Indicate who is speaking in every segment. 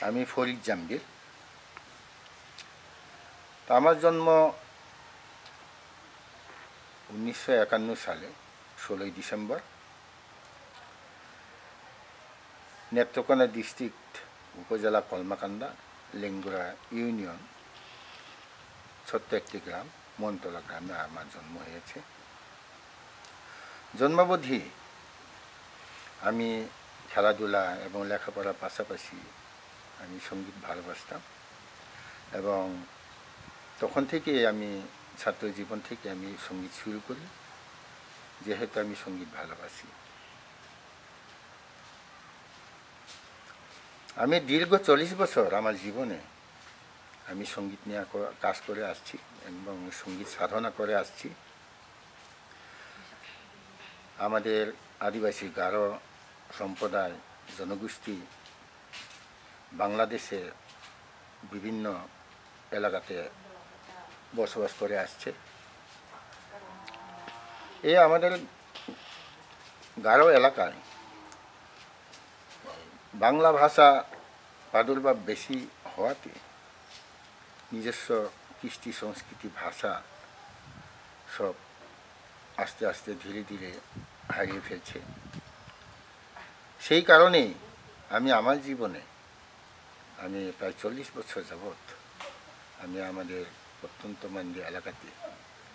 Speaker 1: আমি ফরিদ জামগীর। তো আমার জন্ম 1951 সালে 16ই ডিসেম্বর নেত্রকোনা ডিস্ট্রিক্ট উপজেলা কলমাকান্দা লেঙ্গুরা ইউনিয়ন ছোট্ট একটি গ্রাম মনতলা গ্রামে আমার জন্ম হয়েছে। জন্মাবধি আমি খেলাধুলা এবং লেখাপড়ার পাশাপাশি আমি সঙ্গীত ভালোবাসতাম এবং তখন থেকে আমি ছাত্র জীবন থেকে আমি সঙ্গীত শুরু করি, যেহেতু আমি সঙ্গীত ভালোবাসি। আমি দীর্ঘ 40 বছর আমার জীবনে আমি সঙ্গীত নিয়ে কাজ করে আসছি এবং সঙ্গীত সাধনা করে আসছি। আমাদের আদিবাসী গারো সম্প্রদায় জনগোষ্ঠী বাংলাদেশে বিভিন্ন এলাকাতে বসবাস করে আসছে। এই আমাদের গারো এলাকায় বাংলা ভাষা প্রাদুর্ভাব বেশি হওয়াতে নিজস্ব কৃষ্টি সংস্কৃতি ভাষা সব আস্তে আস্তে ধীরে ধীরে হারিয়ে ফেলছে। সেই কারণেই আমি আমার জীবনে আমি প্রায় 40 বছর যাবৎ আমি আমাদের প্রত্যন্ত মান্ডি এলাকাতে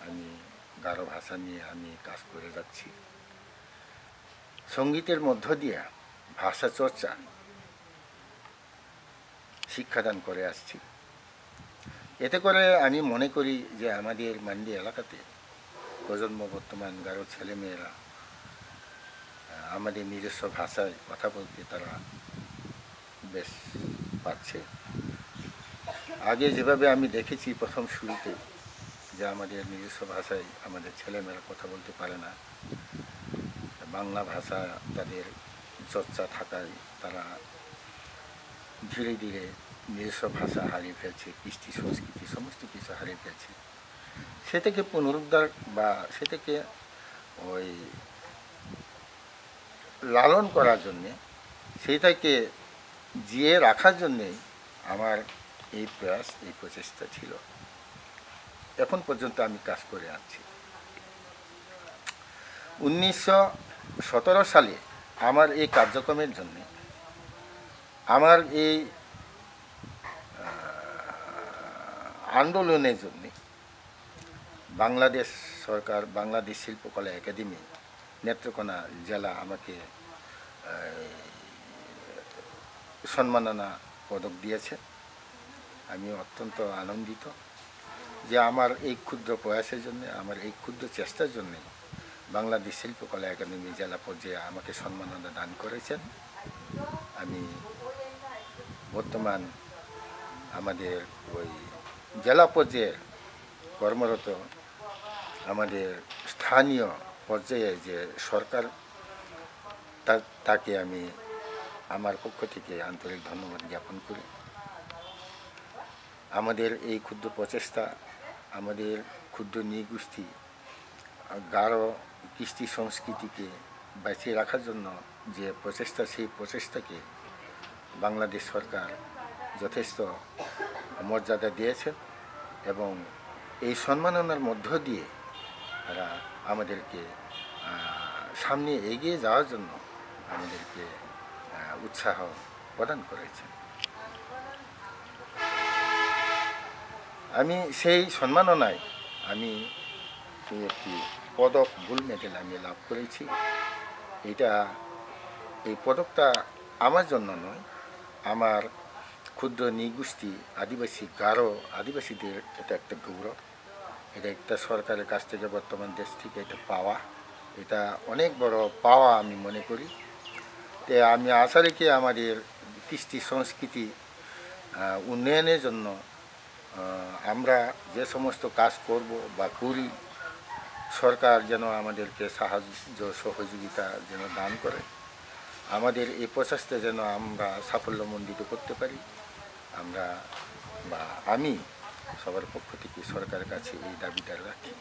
Speaker 1: আমি গারো ভাষা নিয়ে আমি কাজ করে যাচ্ছি। সঙ্গীতের মধ্য দিয়ে ভাষা চর্চা শিক্ষাদান করে আসছি। এতে করে আমি মনে করি যে আমাদের মান্ডি এলাকাতে প্রজন্ম বর্তমান গারো ছেলেমেয়েরা আমাদের নিজস্ব ভাষায় কথা বলতে তারা বেশ পাচ্ছে। আগে যেভাবে আমি দেখেছি প্রথম শুরুতে যে আমাদের নিজস্ব ভাষায় আমাদের ছেলেমেয়েরা কথা বলতে পারে না, বাংলা ভাষা তাদের চর্চা থাকায় তারা ধীরে ধীরে নিজস্ব ভাষা হারিয়ে ফেলছে, কৃষ্টি সংস্কৃতি সমস্ত কিছু হারিয়ে ফেলছে। সে থেকে পুনরুদ্ধার বা সে থেকে ওই লালন করার জন্যে, সেইটাকে জিয়ে রাখার জন্যেই আমার এই প্রয়াস, এই প্রচেষ্টা ছিল। এখন পর্যন্ত আমি কাজ করে আসছি। 1917 সালে আমার এই কার্যক্রমের জন্য, আমার এই আন্দোলনের জন্য বাংলাদেশ সরকার, বাংলাদেশ শিল্পকলা একাডেমি নেত্রকোনা জেলা আমাকে সম্মাননা পদক দিয়েছে। আমি অত্যন্ত আনন্দিত যে আমার এই ক্ষুদ্র প্রয়াসের জন্য, আমার এই ক্ষুদ্র চেষ্টার জন্য বাংলাদেশ শিল্পকলা একাডেমি জেলা পর্যায়ে আমাকে সম্মাননা দান করেছেন। আমি বর্তমান আমাদের ওই জেলা পর্যায়ে কর্মরত আমাদের স্থানীয় পর্যায়ে যে সরকার, তাকে আমি আমার পক্ষ থেকে আন্তরিক ধন্যবাদ জ্ঞাপন করি। আমাদের এই ক্ষুদ্র প্রচেষ্টা, আমাদের ক্ষুদ্র নৃগোষ্ঠী গারো কৃষ্টি সংস্কৃতিকে বাঁচিয়ে রাখার জন্য যে প্রচেষ্টা, সেই প্রচেষ্টাকে বাংলাদেশ সরকার যথেষ্ট মর্যাদা দিয়েছে এবং এই সম্মাননার মধ্য দিয়ে তারা আমাদেরকে সামনে এগিয়ে যাওয়ার জন্য আমাদেরকে উৎসাহ প্রদান করেছে। আমি সেই সম্মাননায় আমি একটি পদক, গোল্ড মেডেল আমি লাভ করেছি। এই পদকটা আমার জন্য নয়, আমার ক্ষুদ্র নৃগোষ্ঠী আদিবাসী গারো আদিবাসীদের এটা একটা গৌরব। এটা একটা সরকারের কাছ থেকে, বর্তমান দেশ থেকে এটা পাওয়া, এটা অনেক বড় পাওয়া আমি মনে করি। তো আমি আশা রেখে আমাদের কৃষ্টি সংস্কৃতি উন্নয়নের জন্য আমরা যে সমস্ত কাজ করব বা করি, সরকার যেন আমাদেরকে সাহায্য সহযোগিতা যেন দান করে, আমাদের এই প্রচেষ্টা যেন আমরা সাফল্যমণ্ডিত করতে পারি। আমরা বা আমি সবার পক্ষ থেকে সরকারের কাছে এই দাবিটা রাখি।